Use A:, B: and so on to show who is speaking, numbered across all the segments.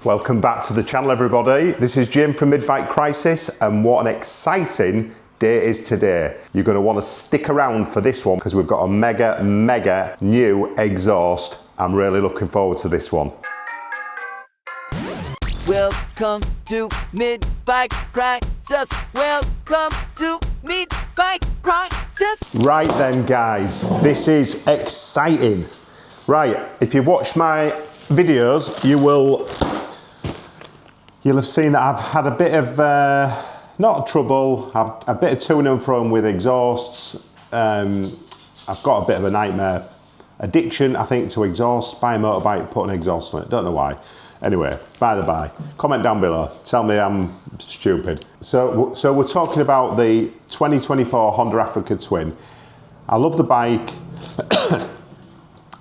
A: Welcome back to the channel, everybody. This is Jim from Mid-Bike Crisis, and what an exciting day is today. You're going to want to stick around for this one because we've got a mega new exhaust. I'm really looking forward to this one.
B: Welcome to Mid-Bike Crisis. Welcome to Mid-Bike Crisis.
A: Right then, guys, this is exciting. Right, if you've watched my videos, you'll have seen that I've had a bit of not trouble, a bit of to and fro with exhausts. I've got a bit of a nightmare addiction, I think, to exhaust. Buy a motorbike, put an exhaust on it. Don't know why. Anyway, by the by, comment down below. Tell me I'm stupid. So we're talking about the 2024 Honda Africa Twin. I love the bike.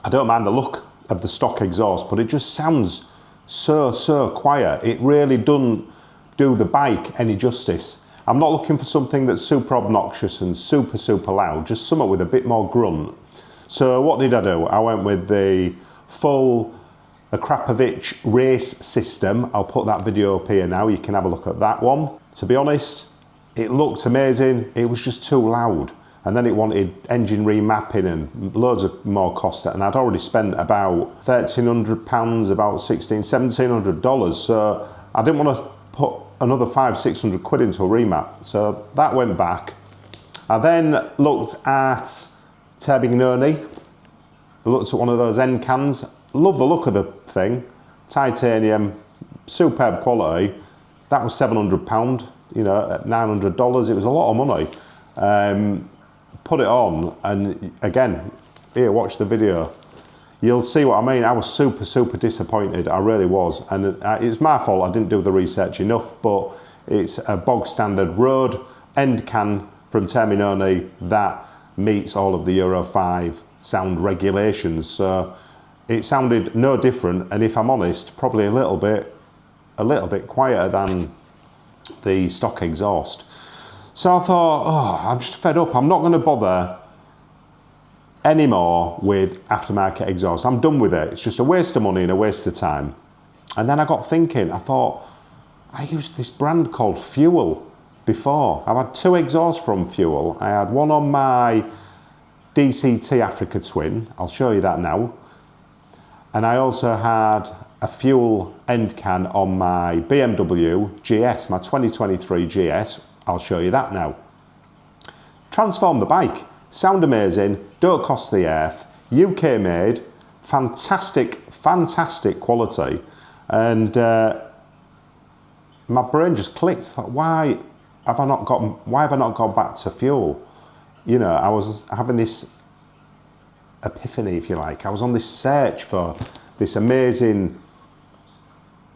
A: I don't mind the look of the stock exhaust, but it just sounds so quiet. It really doesn't do the bike any justice. I'm not looking for something that's super obnoxious and super loud, just something with a bit more grunt. So what did I do? I went with the full Akrapovic race system. I'll put that video up here now, you can have a look at that one. To be honest, it looked amazing, it was just too loud. And then it wanted engine remapping and loads of more cost. And I'd already spent about £1,300, about $1,700. So I didn't want to put another £500-600 quid into a remap. So that went back. I then looked at Termignoni. I looked at one of those end cans. Love the look of the thing. Titanium, superb quality. That was £700, you know, at $900. It was a lot of money. Put it on, and again, here, watch the video. You'll see what I mean. I was super disappointed. I really was, and it's my fault I didn't do the research enough, but it's a bog standard road end can from Termignoni that meets all of the Euro 5 sound regulations. So it sounded no different, and if I'm honest, probably a little bit quieter than the stock exhaust. So I thought, oh, I'm just fed up. I'm not going to bother anymore with aftermarket exhaust. I'm done with it. It's just a waste of money and a waste of time. And then I got thinking, I thought, I used this brand called Fuel before. I've had two exhausts from Fuel. I had one on my DCT Africa Twin. I'll show you that now. And I also had a Fuel end can on my BMW GS, my 2023 GS. I'll show you that now. Transform the bike. Sound amazing, don't cost the earth, UK made, fantastic quality. And my brain just clicked. I thought, why have I not gone back to Fuel? You know, I was having this epiphany, if you like. I was on this search for this amazing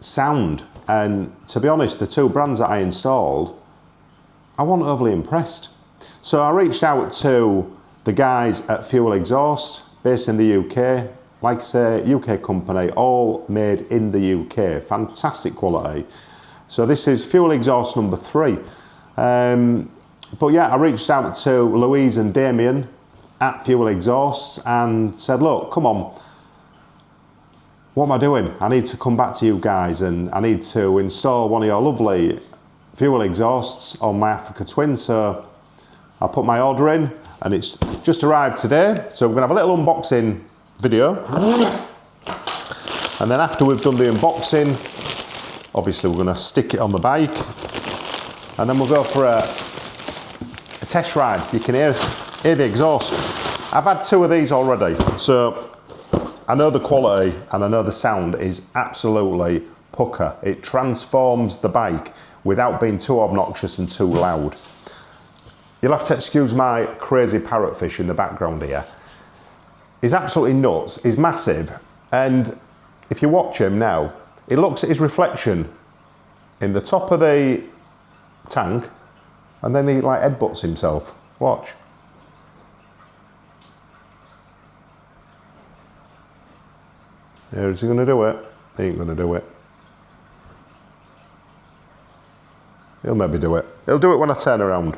A: sound. And to be honest, the two brands that I installed, I wasn't overly impressed. So I reached out to the guys at Fuel Exhaust, based in the UK. Like I say, UK company, all made in the UK. Fantastic quality. So this is Fuel Exhaust number 3. But yeah, I reached out to Louise and Damien at Fuel Exhausts and said, look, come on, what am I doing? I need to come back to you guys and I need to install one of your lovely Fuel exhausts on my Africa Twin. So I put my order in and it's just arrived today. So we're gonna have a little unboxing video. And then after we've done the unboxing, obviously we're gonna stick it on the bike and then we'll go for a test ride. You can hear the exhaust. I've had two of these already. So I know the quality and I know the sound is absolutely pucker. It transforms the bike without being too obnoxious and too loud. You'll have to excuse my crazy parrotfish in the background here. He's absolutely nuts, he's massive, and if you watch him now, he looks at his reflection in the top of the tank, and then he like headbutts himself. Watch. Here, is he gonna do it? He ain't gonna do it. He'll maybe do it. He'll do it when I turn around.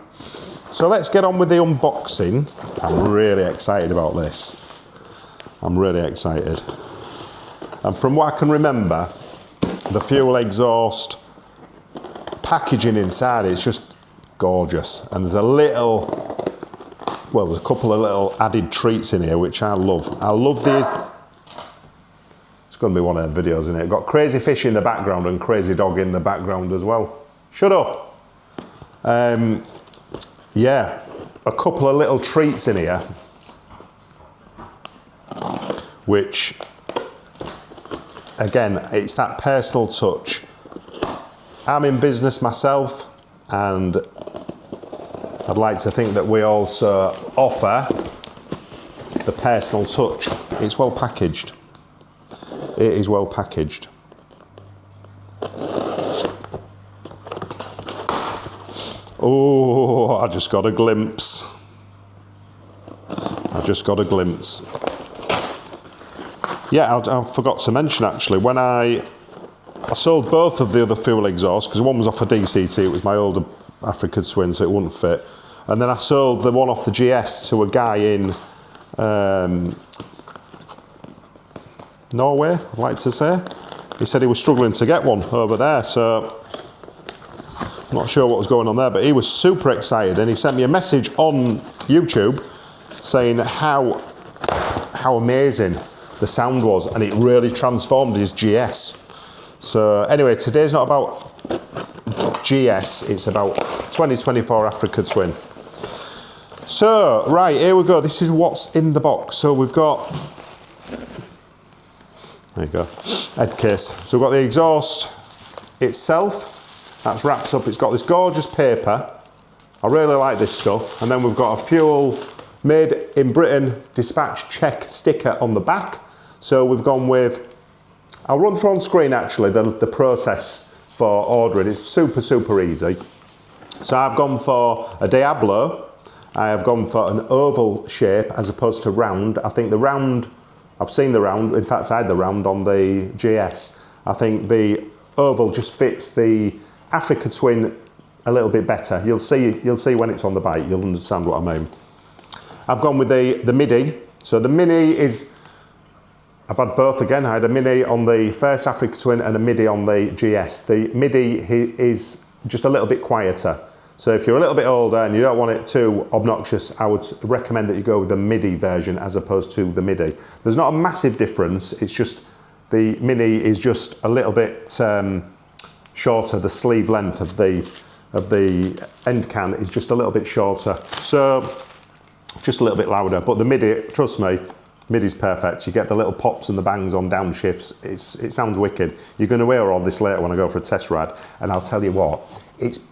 A: So let's get on with the unboxing. I'm really excited about this. I'm really excited. And from what I can remember, the fuel exhaust packaging inside, it's just gorgeous. And there's a little, well, there's a couple of little added treats in here, which I love. I love the, it's going to be one of the videos in it. Got crazy fish in the background and crazy dog in the background as well. Shut up. Yeah, a couple of little treats in here, which, again, it's that personal touch. I'm in business myself, and I'd like to think that we also offer the personal touch. It's well packaged. It is well packaged. Oh, I just got a glimpse. I just got a glimpse. Yeah, I forgot to mention actually, when I sold both of the other fuel exhausts, because one was off a DCT, it was my older Africa Twin, so it wouldn't fit. And then I sold the one off the GS to a guy in Norway, I'd like to say. He said he was struggling to get one over there, so I'm not sure what was going on there, but he was super excited, and he sent me a message on YouTube saying how amazing the sound was, and it really transformed his GS. So anyway, today's not about GS, it's about 2024 Africa Twin. So, right, here we go. This is what's in the box. So we've got, there you go, head case. So we've got the exhaust itself, that's wrapped up. It's got this gorgeous paper. I really like this stuff. And then we've got a fuel made in Britain dispatch check sticker on the back. So we've gone with, I'll run through on screen actually the process for ordering. It's super, super easy. So I've gone for a Diablo. I have gone for an oval shape as opposed to round. I think the round, I've seen the round, in fact I had the round on the GS. I think the oval just fits the Africa Twin a little bit better. You'll see when it's on the bike, you'll understand what I mean. I've gone with the Midi. So the Mini is, I've had both again. I had a Mini on the first Africa Twin and a Midi on the GS. The Midi is just a little bit quieter. So if you're a little bit older and you don't want it too obnoxious, I would recommend that you go with the Midi version as opposed to the Midi. There's not a massive difference. It's just the Mini is just a little bit shorter. The sleeve length of the end can is just a little bit shorter. So just a little bit louder. But the Midi, trust me, Midi's perfect. You get the little pops and the bangs on downshifts. It sounds wicked. You're going to hear all this later when I go for a test ride. And I'll tell you what, it's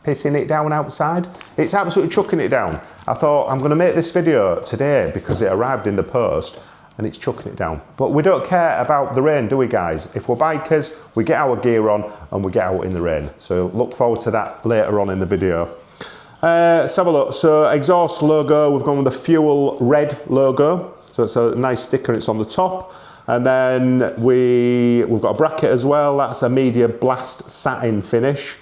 A: pissing it down outside. It's absolutely chucking it down. I thought, I'm going to make this video today because it arrived in the post and it's chucking it down. But we don't care about the rain, do we guys? If we're bikers, we get our gear on and we get out in the rain. So look forward to that later on in the video. Let's have a look. So exhaust logo, we've gone with the fuel red logo. So it's a nice sticker, it's on the top. And then we've got a bracket as well. That's a media blast satin finish.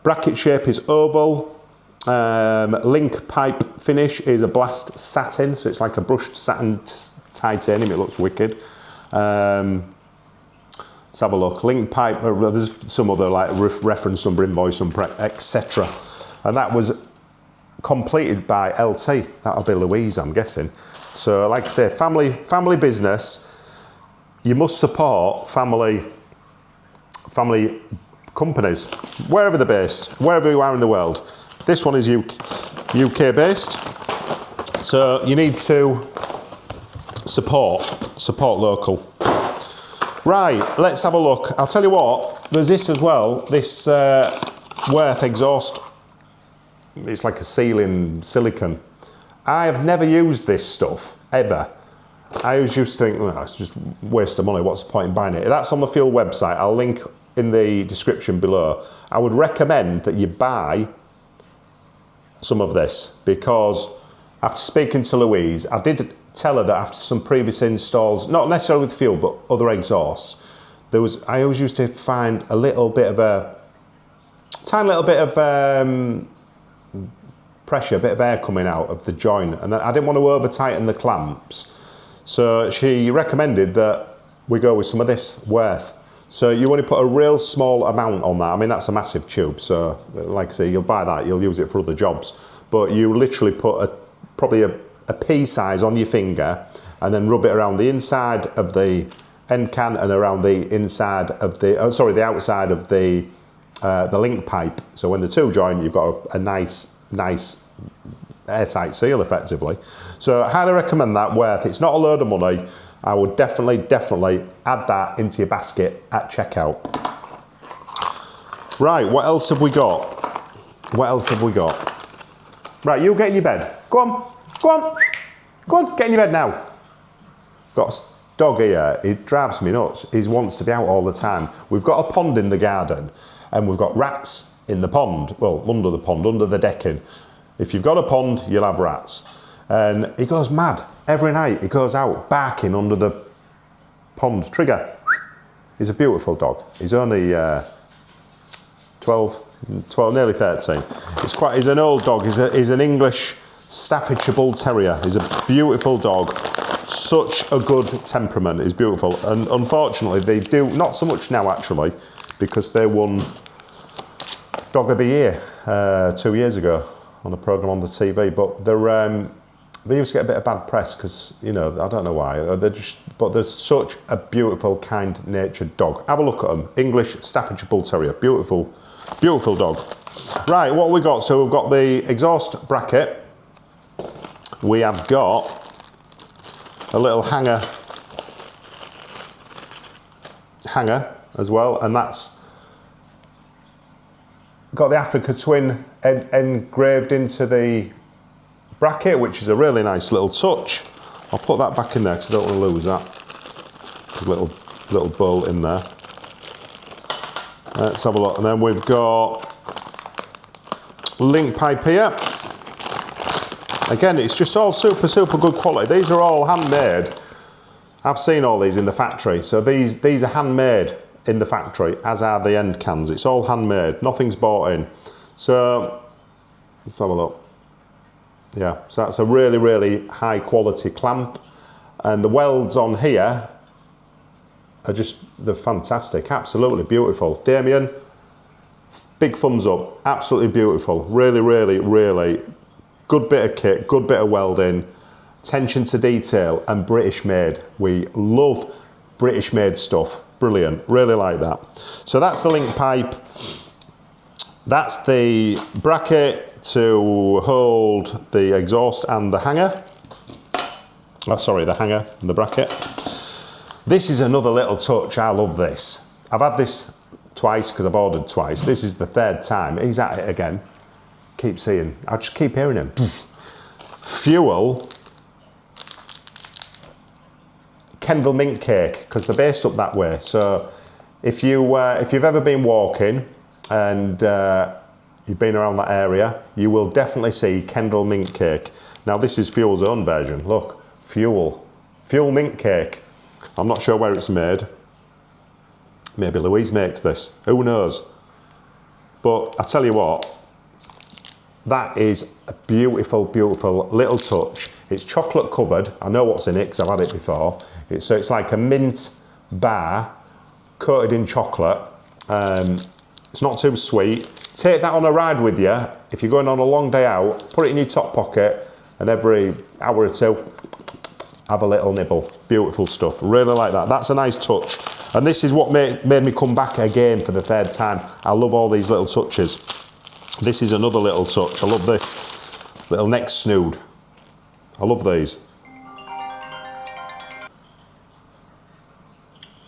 A: Bracket shape is oval. Link pipe finish is a blast satin. So it's like a brushed satin titanium. It looks wicked. Let's have a look. Link pipe, there's some other like reference number, invoice number, etc. And that was completed by LT. That'll be Louise, I'm guessing. So like I say, family business. You must support family companies, wherever they're based, wherever you are in the world. This one is UK based. So you need to support local. Right, let's have a look. I'll tell you what, there's this as well, this Worth exhaust. It's like a sealing silicone. I have never used this stuff, ever. I always used to think, well, it's just a waste of money, what's the point in buying it? That's on the Fuel website, I'll link in the description below. I would recommend that you buy some of this, because after speaking to Louise, I did tell her that after some previous installs, not necessarily with Fuel, but other exhausts, I always used to find a little bit of a, tiny little bit of pressure, a bit of air coming out of the joint, and then I didn't want to over tighten the clamps. So she recommended that we go with some of this Worth. So you only put a real small amount on that. I mean, that's a massive tube. So like I say, you'll buy that, you'll use it for other jobs. But you literally put probably a pea size on your finger and then rub it around the inside of the end can and around the inside of the, the outside of the link pipe. So when the two join, you've got a nice airtight seal effectively. So I highly recommend that. Worth. It's not a load of money. I would definitely add that into your basket at checkout. Right, what else have we got? Right, you get in your bed. Go on, get in your bed now. Got a dog here, he drives me nuts. He wants to be out all the time. We've got a pond in the garden and we've got rats in the pond, well, under the pond, under the decking. If you've got a pond, you'll have rats. And he goes mad. Every night he goes out barking under the pond. Trigger. He's a beautiful dog. He's only 12, nearly 13. He's an old dog. He's an English Staffordshire Bull Terrier. He's a beautiful dog. Such a good temperament. He's beautiful. And unfortunately, they do, not so much now actually, because they won Dog of the Year 2 years ago on a programme on the TV. But they used to get a bit of bad press because, you know, I don't know why. But they're such a beautiful, kind-natured dog. Have a look at them. English Staffordshire Bull Terrier. Beautiful, beautiful dog. Right, what have we got? So we've got the exhaust bracket. We have got a little hanger as well, and that's got the Africa Twin engraved into the bracket, which is a really nice little touch. I'll put that back in there because I don't want to lose that little bolt in there. Let's have a look. And then we've got link pipe here. Again, it's just all super good quality. These are all handmade. I've seen all these in the factory. So these are handmade in the factory, as are the end cans. It's all handmade. Nothing's bought in. So let's have a look. Yeah, so that's a really high quality clamp. And the welds on here are they're fantastic. Absolutely beautiful. Damien, big thumbs up. Absolutely beautiful. Really good bit of kit, good bit of welding, attention to detail, and British made. We love British made stuff. Brilliant, really like that. So that's the link pipe. That's the bracket to hold the exhaust and the hanger. Oh, sorry, the hanger and the bracket. This is another little touch. I love this. I've had this twice because I've ordered twice. This is the third time. He's at it again. I just keep hearing him. Fuel Kendal mint cake, because they're based up that way. So if you've ever been walking and you've been around that area, you will definitely see Kendal mint cake. Now this is Fuel's own version. Look, Fuel mint cake. I'm not sure where it's made. Maybe Louise makes this. Who knows? But I tell you what, that is a beautiful little touch. It's chocolate covered. I know what's in it because I've had it before. So it's like a mint bar coated in chocolate. It's not too sweet. Take that on a ride with you. If you're going on a long day out, put it in your top pocket, and every hour or two, have a little nibble. Beautiful stuff. Really like that. That's a nice touch. And this is what made me come back again for the third time. I love all these little touches. This is another little touch. I love this. Little neck snood. I love these.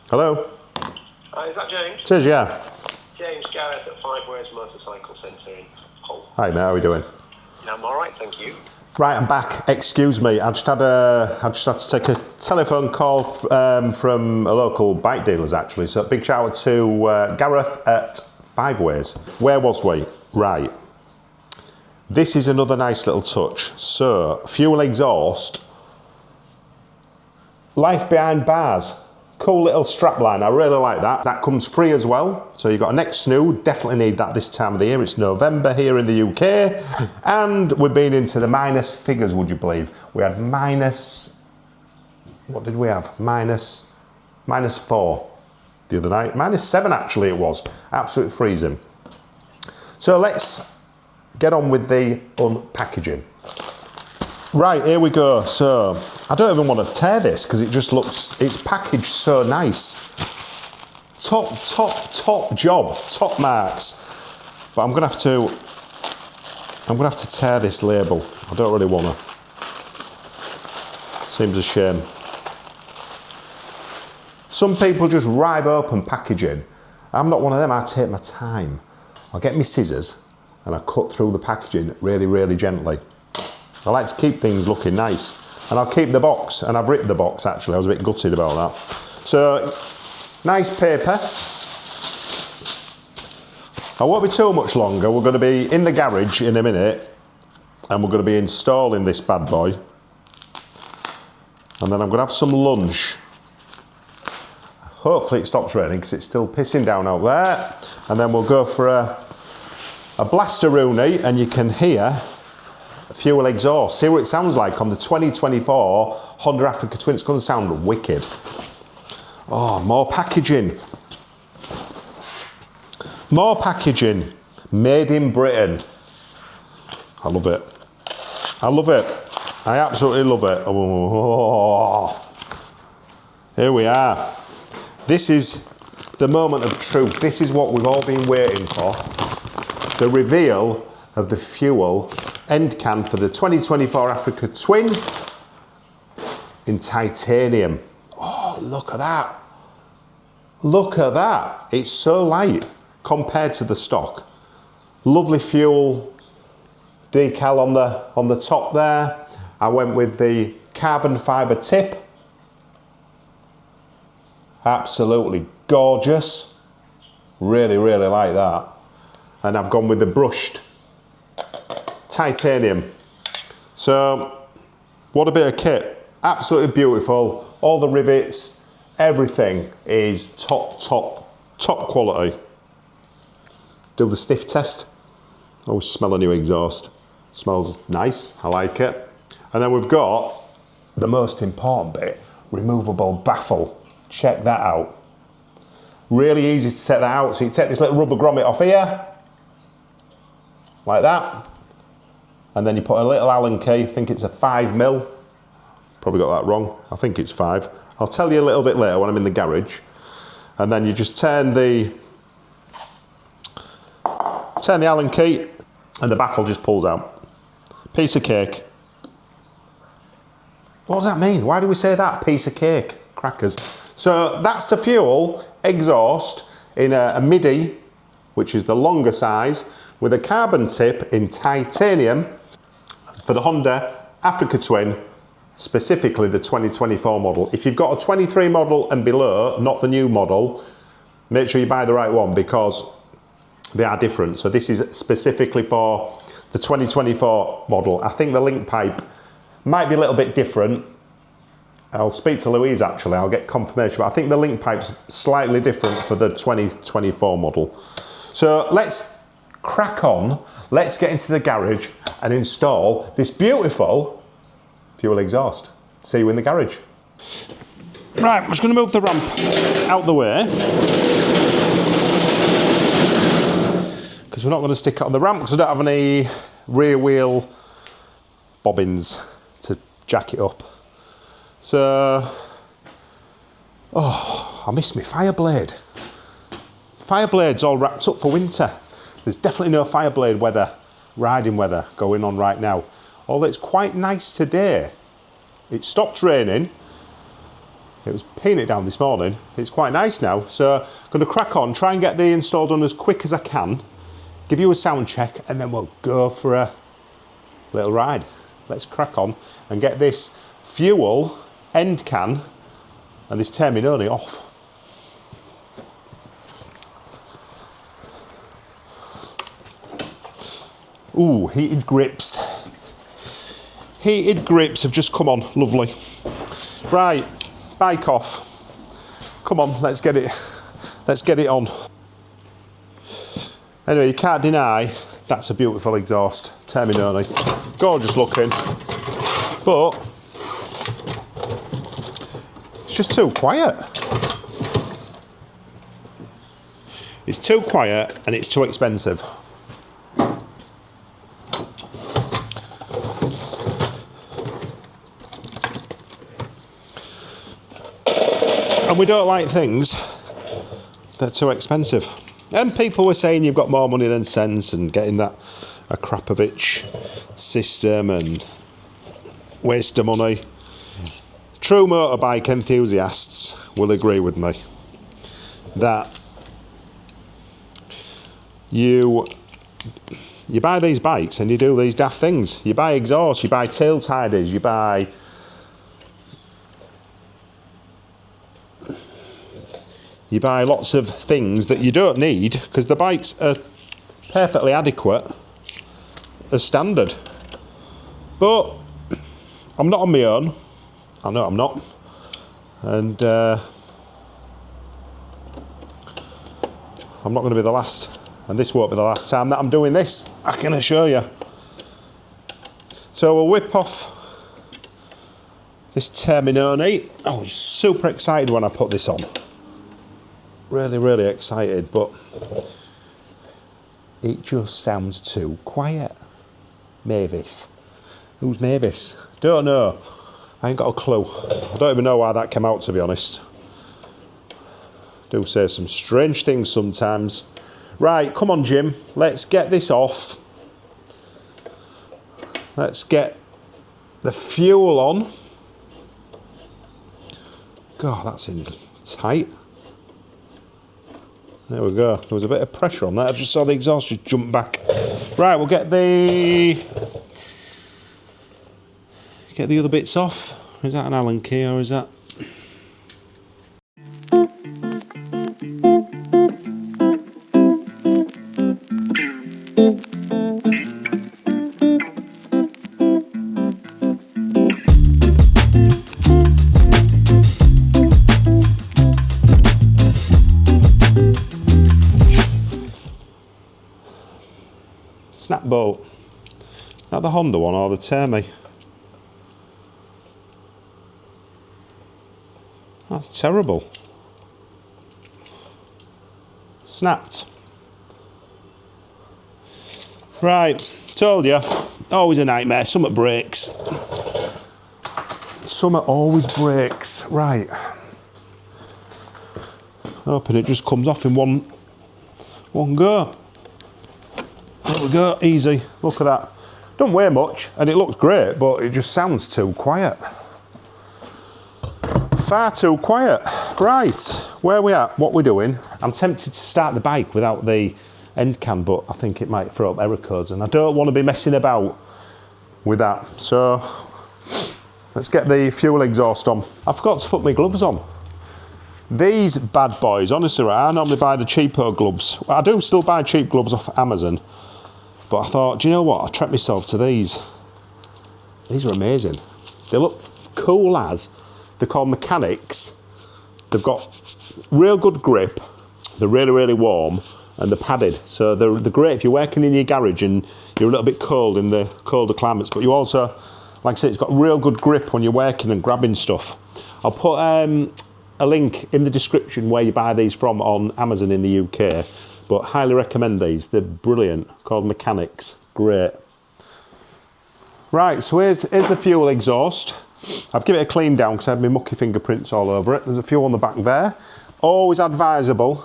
A: Hello?
C: Hi, is that James?
A: It is, yeah.
C: James Garrett at Five Ways Motorcycle Centre in Hull.
A: Hi mate, how are we doing?
C: I'm alright, thank you.
A: Right, I'm back. Excuse me. I just had to take a telephone call from a local bike dealers actually. So big shout out to Gareth at Five Ways. Where was we? Right. This is another nice little touch. So fuel exhaust, life behind bars. Cool little strap line, I really like that. That comes free as well. So you've got a neck snood, definitely need that this time of the year. It's November here in the UK. And we've been into the minus figures, would you believe? We had minus, what did we have? Minus 4 the other night. -7 actually it was. Absolutely freezing. So let's get on with the unpackaging. Right, here we go. So I don't even want to tear this because it just looks, it's packaged so nice. Top job, top marks. But I'm gonna have to tear this label. I don't really want to. Seems a shame. Some people just rive open packaging. I'm not one of them. I take my time. I'll get my scissors and I cut through the packaging really, really gently. I like to keep things looking nice. And I'll keep the box, and I've ripped the box actually. I was a bit gutted about that. So, nice paper. I won't be too much longer. We're going to be in the garage in a minute, and we're going to be installing this bad boy. And then I'm going to have some lunch. Hopefully it stops raining because it's still pissing down out there. And then we'll go for a blaster-rooney, and you can hear fuel exhaust. See what it sounds like on the 2024 Honda Africa Twin. It's going to sound wicked. Oh, more packaging. More packaging. Made in Britain. I love it. I love it. I absolutely love it. Oh. Here we are. This is the moment of truth. This is what we've all been waiting for. The reveal of the fuel end can for the 2024 Africa Twin in titanium. Oh, look at that. Look at that. It's so light compared to the stock. Lovely fuel decal on the top there. I went with the carbon fibre tip. Absolutely gorgeous. Really, really like that. And I've gone with the brushed titanium. So, what a bit of kit. Absolutely beautiful. All the rivets, everything is top quality. Do the sniff test. Oh, smell a new exhaust. Smells nice, I like it. And then we've got the most important bit, removable baffle. Check that out. Really easy to set that out. So you take this little rubber grommet off here, like that. And then you put a little Allen key, I think it's a 5mm. Probably got that wrong, I think it's 5. I'll tell you a little bit later when I'm in the garage. And then you just turn the Allen key and the baffle just pulls out. Piece of cake. What does that mean? Why do we say that? Piece of cake, crackers. So that's the fuel exhaust in a Midi, which is the longer size, with a carbon tip in titanium for the Honda Africa Twin, specifically the 2024 model. If you've got a 23 model and below, not the new model, make sure you buy the right one because they are different. So this is specifically for the 2024 model. I think the link pipe might be a little bit different. I'll speak to Louise actually, I'll get confirmation, but I think the link pipe's slightly different for the 2024 model. So let's crack on, let's get into the garage and install this beautiful fuel exhaust. See you in the garage. Right, I'm just going to move the ramp out the way because we're not going to stick it on the ramp because I don't have any rear wheel bobbins to jack it up. So, oh, I missed my Fireblade. Fireblade's all wrapped up for winter. There's definitely no Fireblade weather, riding weather going on right now. Although it's quite nice today. It stopped raining. It was peeing it down this morning. It's quite nice now. So, I'm going to crack on, try and get the install done as quick as I can, give you a sound check, and then we'll go for a little ride. Let's crack on and get this fuel end can and this terminoni off. Ooh, heated grips. Heated grips have just come on, lovely. Right, bike off. Come on, let's get it on. Anyway, you can't deny that's a beautiful exhaust, terminoni. Gorgeous looking, but it's just too quiet. It's too quiet and it's too expensive. And we don't like things that are too expensive. And people were saying you've got more money than sense and getting that a crap-a-bitch system and waste of money. True motorbike enthusiasts will agree with me that you buy these bikes and you do these daft things. You buy exhaust, you buy tail tidies, you buy lots of things that you don't need because the bikes are perfectly adequate as standard. But I'm not on my own. I know I'm not. And I'm not going to be the last. And this won't be the last time that I'm doing this, I can assure you. So we'll whip off this Terminoni. I was super excited when I put this on. Really, really excited, but it just sounds too quiet. Mavis. Who's Mavis? Don't know. I ain't got a clue. I don't even know why that came out, to be honest. Do say some strange things sometimes. Right, come on, Jim. Let's get this off. Let's get the fuel on. God, that's in tight. There we go. There was a bit of pressure on that. I just saw the exhaust just jump back. Right, we'll get the other bits off. Is that an Allen key or is that? Snap bolt. Is that the Honda one or the Termi? That's terrible. Snapped. Right, told you. Always a nightmare. Something breaks. Something always breaks. Right. Hoping it just comes off in one go. There we go, easy. Look at that. Don't weigh much, and it looks great, but it just sounds too quiet. Far too quiet. Right, where are we at? What we're doing? I'm tempted to start the bike without the end cam, but I think it might throw up error codes, and I don't want to be messing about with that. So let's get the fuel exhaust on. I forgot to put my gloves on. These bad boys, honestly, right, I normally buy the cheapo gloves. I do still buy cheap gloves off Amazon. But I thought, do you know what? I treat myself to these. These are amazing. They look cool as. They're called mechanics. They've got real good grip. They're really, really warm. And they're padded. So they're great if you're working in your garage and you're a little bit cold in the colder climates. But you also, like I said, it's got real good grip when you're working and grabbing stuff. I'll put a link in the description where you buy these from on Amazon in the UK. But highly recommend these. They're brilliant. Called Mechanics. Great. Right, so here's the fuel exhaust. I've given it a clean down because I had my mucky fingerprints all over it. There's a few on the back there. Always advisable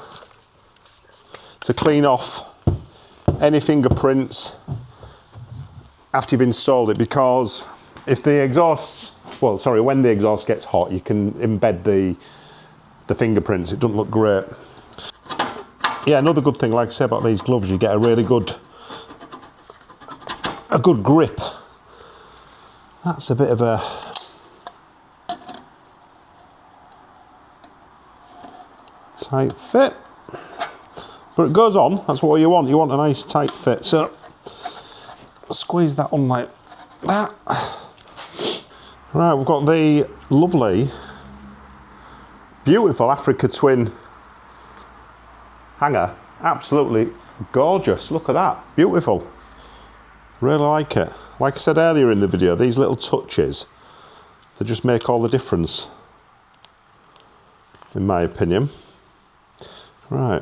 A: to clean off any fingerprints after you've installed it, because if the exhaust, when the exhaust gets hot, you can embed the fingerprints. It doesn't look great. Yeah, another good thing, like I say about these gloves, you get a really good grip. That's a bit of a tight fit, but it goes on. That's what you want. You want a nice tight fit. So squeeze that on like that. Right, we've got the lovely, beautiful Africa Twin hanger. Absolutely gorgeous. Look at that. Beautiful. Really like it. Like I said earlier in the video, these little touches, they just make all the difference, in my opinion. Right,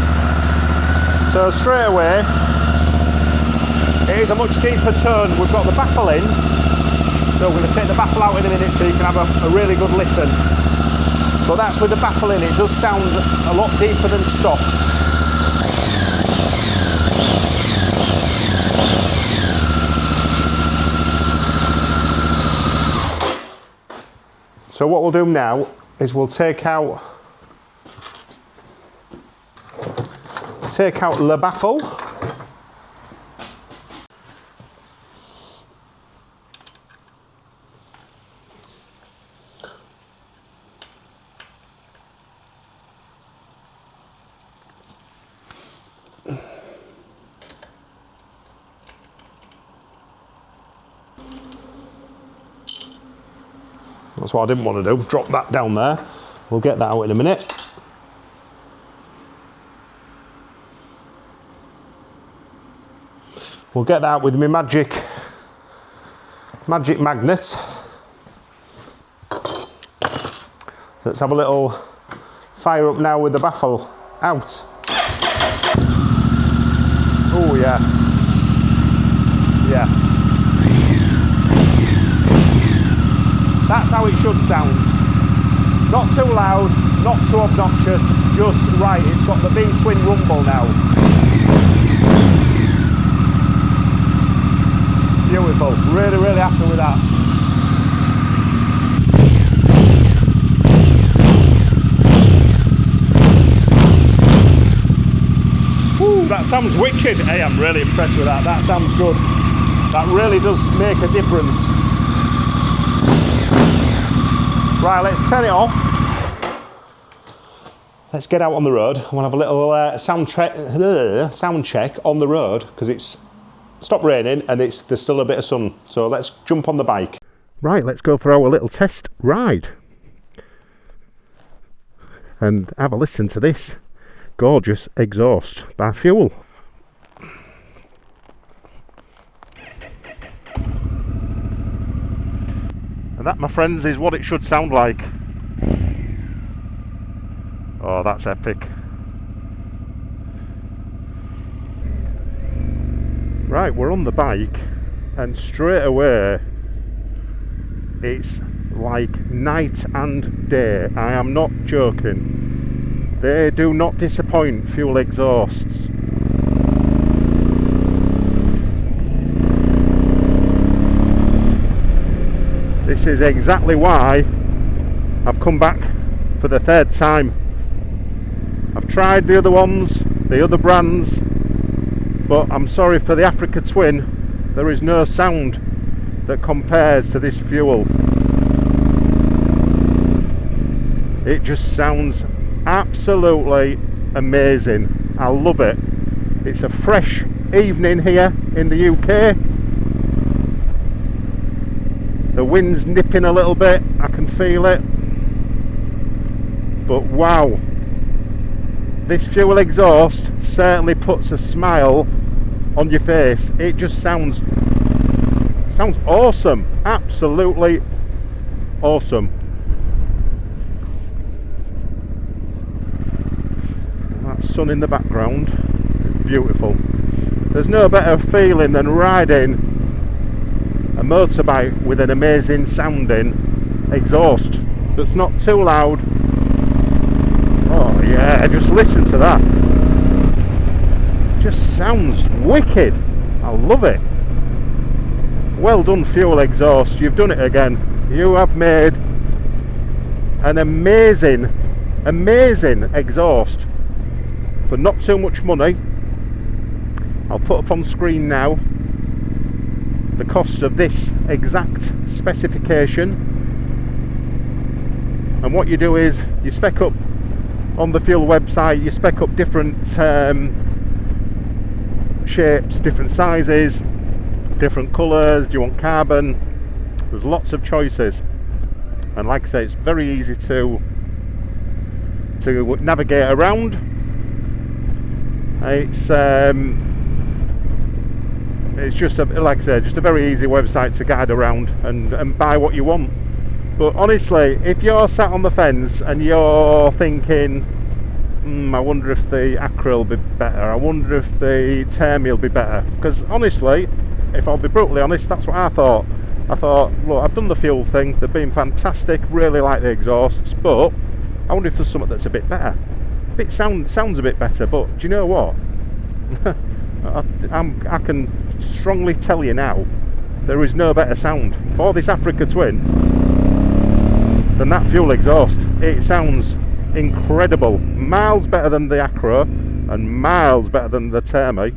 A: So straight away, it is a much deeper tone. We've got the baffle in, so we're going to take the baffle out in a minute so you can have a really good listen. But that's with the baffle in, it does sound a lot deeper than stop. So what we'll do now is we'll take out the baffle. That's what I didn't want to do, drop that down there. We'll get that out in a minute. We'll get that out with my magic magnet. So let's have a little fire up now with the baffle out. Oh yeah. Yeah. That's how it should sound. Not too loud, not too obnoxious, just right. It's got the B-twin rumble now. Beautiful, really, really happy with that. Ooh, that sounds wicked. Hey, I'm really impressed with that. That sounds good. That really does make a difference. Right, let's turn it off. Let's get out on the road. We'll have a little sound check on the road because it's stopped raining and there's still a bit of sun. So let's jump on the bike. Right, let's go for our little test ride and have a listen to this gorgeous exhaust by Fuel. And that, my friends, is what it should sound like. Oh, that's epic. Right, we're on the bike and straight away it's like night and day. I am not joking. They do not disappoint, Fuel exhausts. This is exactly why I've come back for the third time. I've tried the other ones, the other brands, but I'm sorry, for the Africa Twin, there is no sound that compares to this Fuel. It just sounds absolutely amazing. I love it. It's a fresh evening here in the UK. The wind's nipping a little bit, I can feel it. But wow, this Fuel exhaust certainly puts a smile on your face. It just sounds awesome, absolutely awesome. That sun in the background, beautiful. There's no better feeling than riding a motorbike with an amazing sounding exhaust that's not too loud. Oh yeah, just listen to that. Just sounds wicked. I love it. Well done, Fuel exhaust. You've done it again. You have made an amazing exhaust for not too much money. I'll put up on screen now the cost of this exact specification, and what you do is you spec up on the Fuel website, you spec up different shapes, different sizes, different colours. Do you want carbon? There's lots of choices, and like I say, it's very easy to navigate around. It's just like I said, just a very easy website to guide around and buy what you want. But honestly, if you're sat on the fence and you're thinking, I wonder if the Acura will be better. I wonder if the Termi will be better. Because honestly, if I'll be brutally honest, that's what I thought. I thought, look, I've done the fuel thing. They've been fantastic. Really like the exhausts, but I wonder if there's something that's a bit better. Sounds a bit better, but do you know what? I can strongly tell you now, there is no better sound for this Africa Twin than that fuel exhaust. It sounds incredible, miles better than the Acura and miles better than the Termi.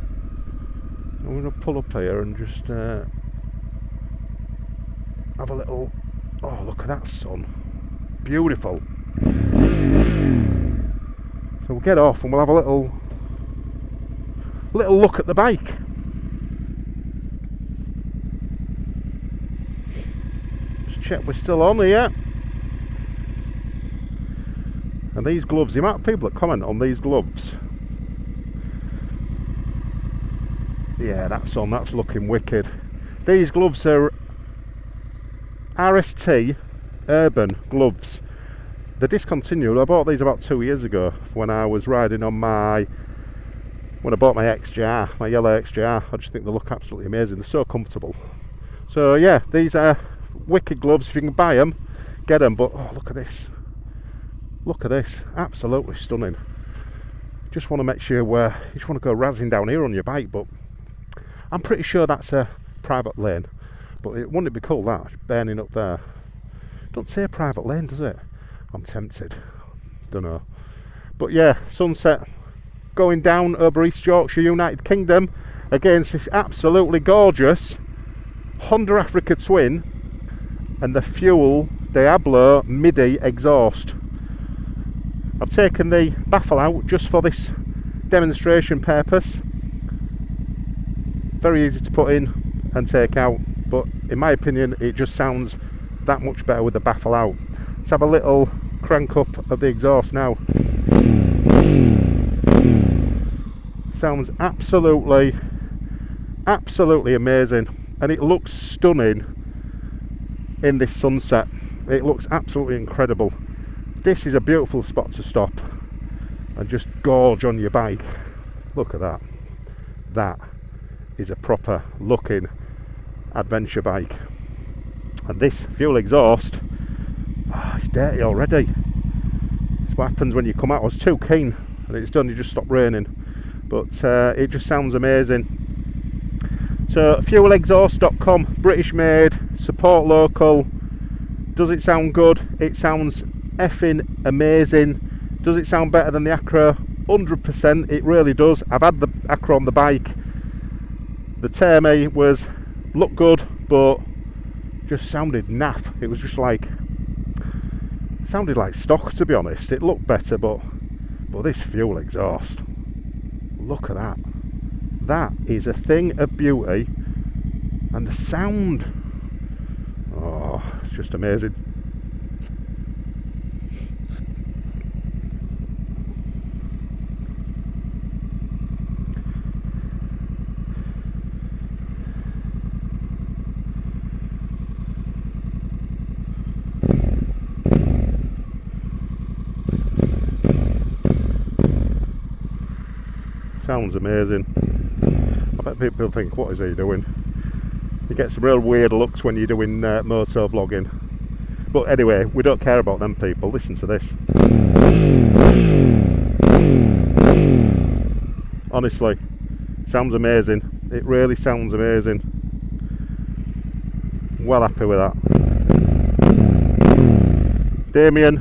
A: I'm going to pull up here and just have a little, oh look at that sun, beautiful. So we'll get off and we'll have a little look at the bike. Just check we're still on here. And these gloves, the amount of people that comment on these gloves. Yeah, that's on, that's looking wicked. These gloves are RST Urban gloves. They're discontinued. I bought these about 2 years ago when I was riding on when I bought my XJR, my yellow XJR. I just think they look absolutely amazing. They're so comfortable. So yeah, these are wicked gloves. If you can buy them, get them. But oh, look at this. Look at this, absolutely stunning. Just want to make sure you just want to go razzing down here on your bike, but I'm pretty sure that's a private lane. But wouldn't it be cool that, burning up there? Don't say private lane, does it? I'm tempted, don't know. But yeah, sunset going down over East Yorkshire, United Kingdom, against this absolutely gorgeous Honda Africa Twin and the fuel Diablo Midi exhaust. I've taken the Baffle out just for this demonstration purpose. Very easy to put in and take out, but in my opinion it just sounds that much better with the Baffle out. Let's have a little crank up of the exhaust now. Sounds absolutely amazing, and it looks stunning in this sunset. It looks absolutely incredible. This is a beautiful spot to stop and just gorge on your bike. Look at that. That is a proper looking adventure bike. And this fuel exhaust, it's dirty already. It's what happens when you come out. I was too keen and it's done, you just stopped raining. But it just sounds amazing. So fuelexhaust.com, British made, support local. Does it sound good? It sounds effing amazing. Does it sound better than the Acura? 100%, it really does. I've had the Acura on the bike. The Termi looked good, but just sounded naff. It was just like, sounded like stock, to be honest. It looked better, but this fuel exhaust, look at that. That is a thing of beauty, and the sound, oh, it's just amazing. Sounds amazing. I bet people think, what is he doing? You get some real weird looks when you're doing moto vlogging. But anyway, we don't care about them people. Listen to this. Honestly, sounds amazing. It really sounds amazing. Well happy with that. Damien,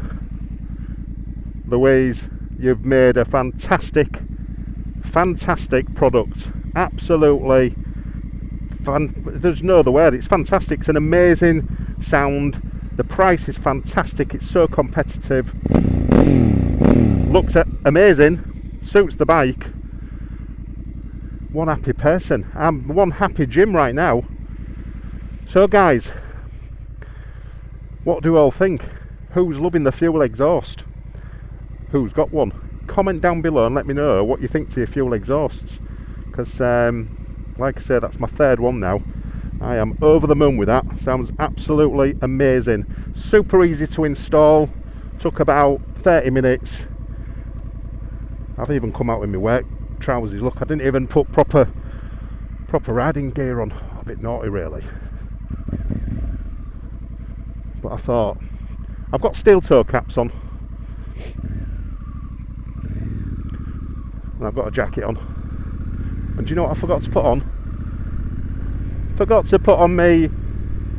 A: Louise, you've made a fantastic product. Absolutely there's no other word. It's fantastic. It's an amazing sound. The price is fantastic. It's so competitive. Looks amazing. Suits the bike. One happy person. I'm one happy Jim right now. So guys, what do you all think? Who's loving the fuel exhaust? Who's got one? Comment down below and let me know what you think to your fuel exhausts, because like I say, that's my third one now. I am over the moon with that. Sounds absolutely amazing. Super easy to install, took about 30 minutes. I've even come out in my work trousers. Look, I didn't even put proper riding gear on. A bit naughty really. But I thought, I've got steel toe caps on. And I've got a jacket on. And do you know what I forgot to put on? Forgot to put on my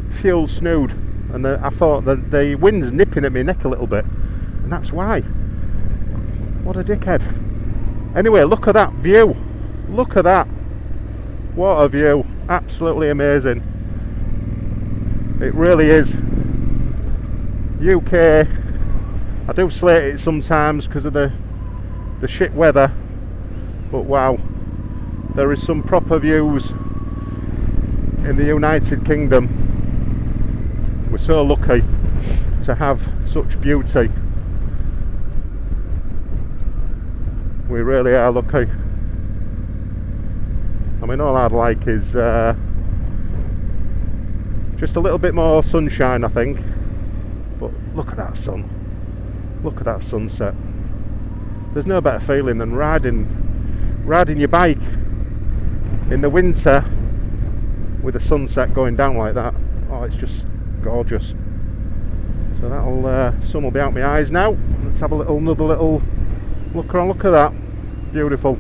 A: fuel snood. And I thought that the wind's nipping at my neck a little bit. And that's why. What a dickhead. Anyway, look at that view. Look at that. What a view. Absolutely amazing. It really is. UK. I do slate it sometimes because of the shit weather. But wow. There is some proper views in the United Kingdom. We're so lucky to have such beauty. We really are lucky. I mean, all I'd like is just a little bit more sunshine, I think. But look at that sun. Look at that sunset. There's no better feeling than riding your bike in the winter with the sunset going down like that. Oh, it's just gorgeous. So that'll sun will be out my eyes now. Let's have another little look around. Look at that. Beautiful.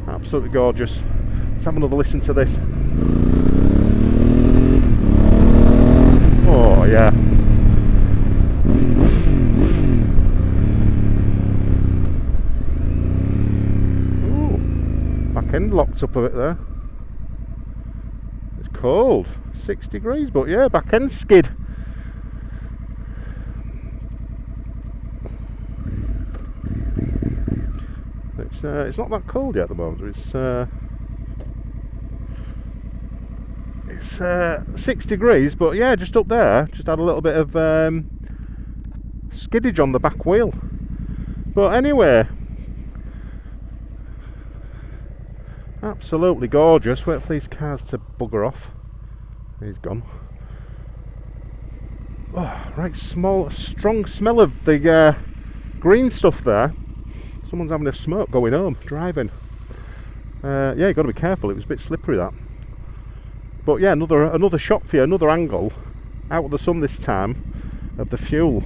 A: Absolutely gorgeous. Let's have another listen to this. Oh yeah. Ooh. Back end locked up a bit there. It's cold. 6 degrees, but yeah, back end skid. It's not that cold yet at the moment. It's 6 degrees, but yeah, just up there, just had a little bit of skiddage on the back wheel. But anyway, absolutely gorgeous. Wait for these cars to bugger off. He's gone. Oh, right, strong smell of the green stuff there. Someone's having a smoke going home, driving. Yeah, you've got to be careful, it was a bit slippery that. But yeah, another shot for you, another angle, out of the sun this time, of the fuel.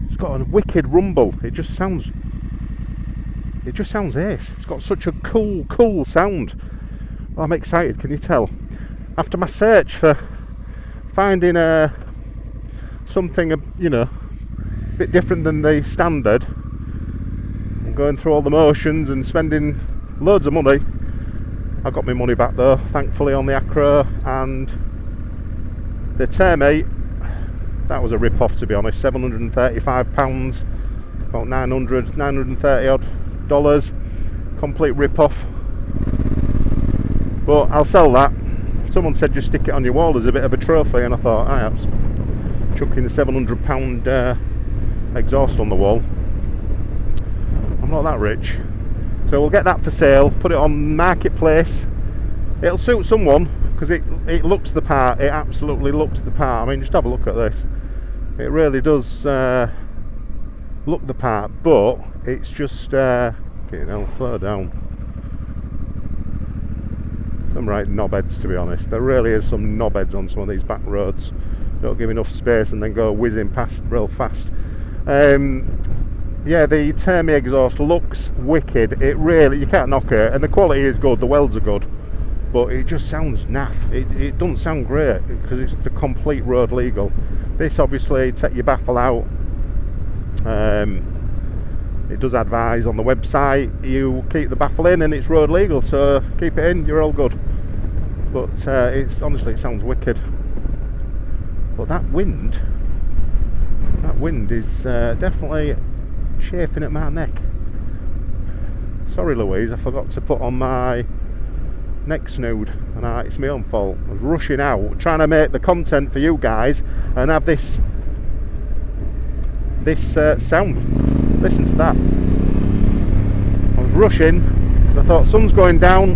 A: It's got a wicked rumble, it just sounds ace. It's got such a cool sound. Oh, I'm excited, can you tell? After my search for finding something, you know, bit different than the standard, and going through all the motions and spending loads of money, I got my money back though, thankfully, on the Acro. And the Termite, that was a rip-off, to be honest. £735, about 930 odd dollars, complete rip-off. But I'll sell that. Someone said just stick it on your wall as a bit of a trophy, and I thought, I'm chucking the £700 exhaust on the wall. I'm not that rich, so we'll get that for sale, put it on marketplace. It'll suit someone because it looks the part. It absolutely looks the part. I mean, just have a look at this. It really does look the part, but it's just slow down. Some right knobheads, to be honest. There really is some knobheads on some of these back roads. Don't give enough space and then go whizzing past real fast. Yeah, the Termi exhaust looks wicked. It really, you can't knock it, and the quality is good, the welds are good, but it just sounds naff. It doesn't sound great because it's the complete road legal. This obviously take your baffle out. It does advise on the website you keep the baffle in and it's road legal, so keep it in, you're all good. But it's honestly, it sounds wicked. But that wind is definitely chafing at my neck. Sorry Louise, I forgot to put on my neck snood, and it's my own fault. I was rushing out trying to make the content for you guys and have this sound. Listen to that. I was rushing because I thought sun's going down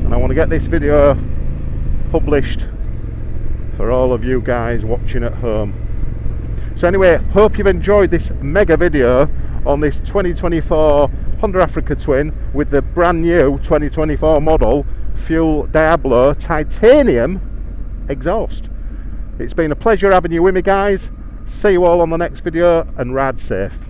A: and I want to get this video published for all of you guys watching at home. So anyway, hope you've enjoyed this mega video on this 2024 Honda Africa Twin with the brand new 2024 model fuel Diablo Titanium exhaust. It's been a pleasure having you with me, guys. See you all on the next video, and ride safe.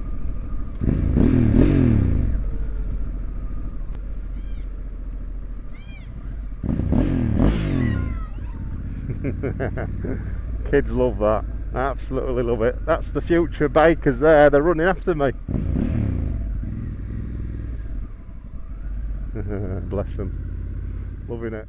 A: Kids love that, absolutely love it. That's the future bikers there, they're running after me. Bless them, loving it.